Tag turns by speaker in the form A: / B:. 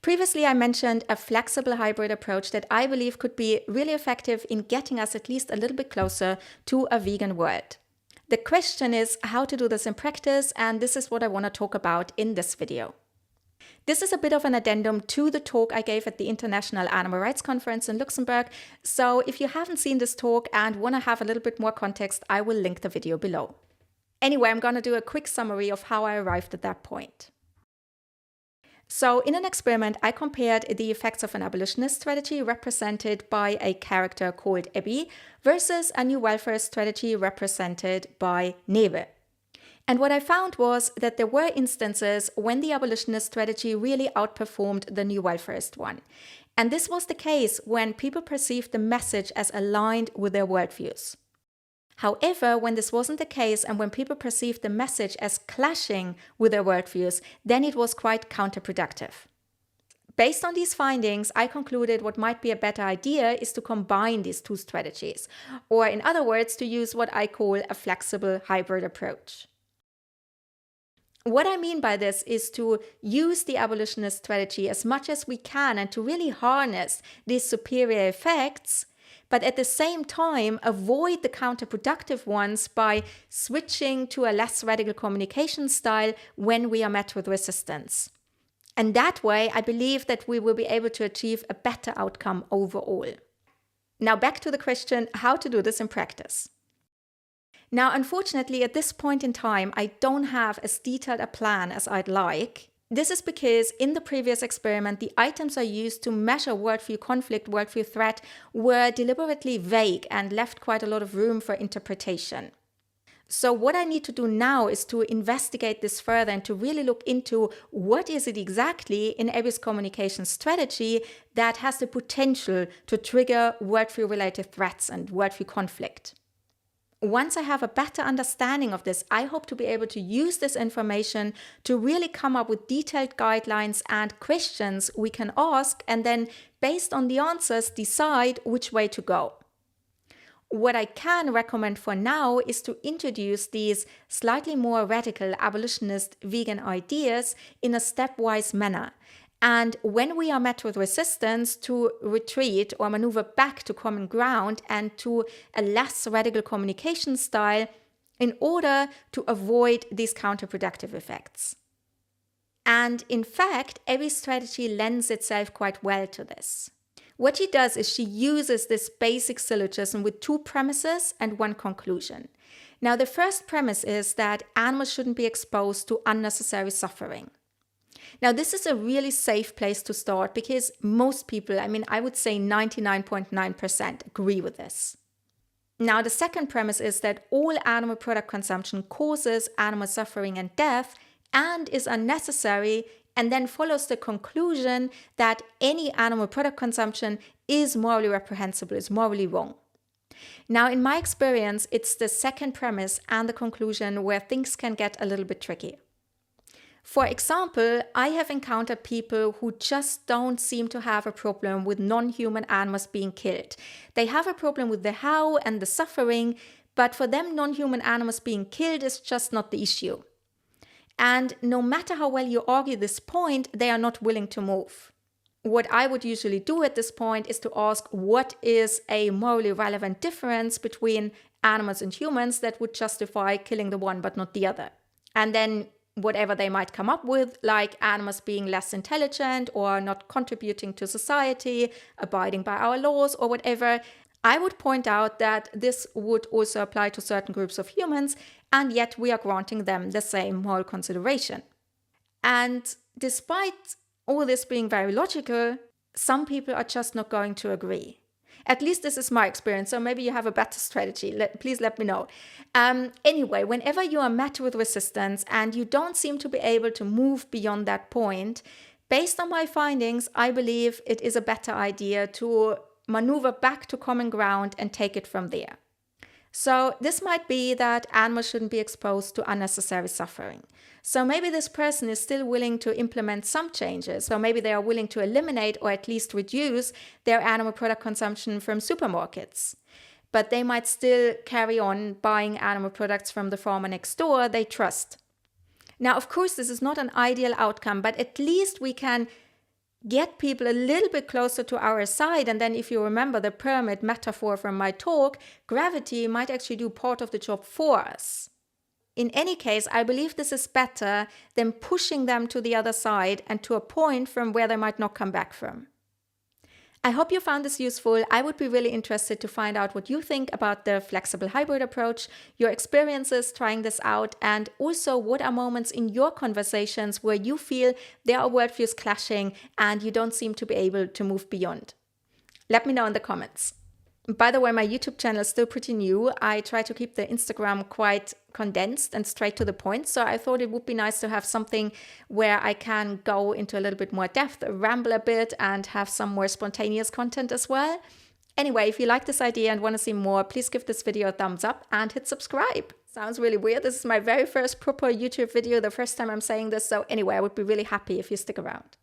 A: Previously, I mentioned a flexible hybrid approach that I believe could be really effective in getting us at least a little bit closer to a vegan world. The question is how to do this in practice, and this is what I want to talk about in this video. This is a bit of an addendum to the talk I gave at the International Animal Rights Conference in Luxembourg, so if you haven't seen this talk and want to have a little bit more context, I will link the video below. Anyway, I'm going to do a quick summary of how I arrived at that point. So in an experiment, I compared the effects of an abolitionist strategy represented by a character called Abby versus a new welfarist strategy represented by Neve. And what I found was that there were instances when the abolitionist strategy really outperformed the new welfarist one. And this was the case when people perceived the message as aligned with their worldviews. However, when this wasn't the case and when people perceived the message as clashing with their worldviews, then it was quite counterproductive. Based on these findings, I concluded what might be a better idea is to combine these two strategies, or in other words, to use what I call a flexible hybrid approach. What I mean by this is to use the abolitionist strategy as much as we can and to really harness these superior effects, but at the same time avoid the counterproductive ones by switching to a less radical communication style when we are met with resistance. And that way, I believe that we will be able to achieve a better outcome overall. Now back to the question, how to do this in practice. Now, unfortunately, at this point in time, I don't have as detailed a plan as I'd like. This is because in the previous experiment, the items I used to measure worldview conflict, worldview threat were deliberately vague and left quite a lot of room for interpretation. So what I need to do now is to investigate this further and to really look into what is it exactly in Abby's communication strategy that has the potential to trigger worldview-related threats and worldview conflict. Once I have a better understanding of this, I hope to be able to use this information to really come up with detailed guidelines and questions we can ask, and then based on the answers, decide which way to go. What I can recommend for now is to introduce these slightly more radical abolitionist vegan ideas in a stepwise manner. And when we are met with resistance, to retreat or maneuver back to common ground and to a less radical communication style in order to avoid these counterproductive effects. And in fact, Abby's strategy lends itself quite well to this. What she does is she uses this basic syllogism with two premises and one conclusion. Now, the first premise is that animals shouldn't be exposed to unnecessary suffering. Now, this is a really safe place to start because most people, I would say 99.9% agree with this. Now, the second premise is that all animal product consumption causes animal suffering and death and is unnecessary, and then follows the conclusion that any animal product consumption is morally reprehensible, is morally wrong. Now, in my experience, it's the second premise and the conclusion where things can get a little bit tricky. For example, I have encountered people who just don't seem to have a problem with non-human animals being killed. They have a problem with the how and the suffering, but for them, non-human animals being killed is just not the issue. And no matter how well you argue this point, they are not willing to move. What I would usually do at this point is to ask what is a morally relevant difference between animals and humans that would justify killing the one but not the other. And then whatever they might come up with, like animals being less intelligent or not contributing to society, abiding by our laws or whatever, I would point out that this would also apply to certain groups of humans, and yet we are granting them the same moral consideration. And despite all this being very logical, some people are just not going to agree. At least this is my experience, so maybe you have a better strategy. Please let me know. Anyway, whenever you are met with resistance and you don't seem to be able to move beyond that point, based on my findings, I believe it is a better idea to maneuver back to common ground and take it from there. So this might be that animals shouldn't be exposed to unnecessary suffering. So maybe this person is still willing to implement some changes. So maybe they are willing to eliminate or at least reduce their animal product consumption from supermarkets. But they might still carry on buying animal products from the farmer next door they trust. Now, of course, this is not an ideal outcome, but at least we can get people a little bit closer to our side. And then if you remember the pyramid metaphor from my talk, gravity might actually do part of the job for us. In any case, I believe this is better than pushing them to the other side and to a point from where they might not come back from. I hope you found this useful. I would be really interested to find out what you think about the flexible hybrid approach, your experiences trying this out, and also what are moments in your conversations where you feel there are worldviews clashing and you don't seem to be able to move beyond. Let me know in the comments. By the way, my YouTube channel is still pretty new. I try to keep the Instagram quite condensed and straight to the point. So I thought it would be nice to have something where I can go into a little bit more depth, ramble a bit, and have some more spontaneous content as well. Anyway, if you like this idea and want to see more, please give this video a thumbs up and hit subscribe. Sounds really weird. This is my very first proper YouTube video, the first time I'm saying this. So anyway, I would be really happy if you stick around.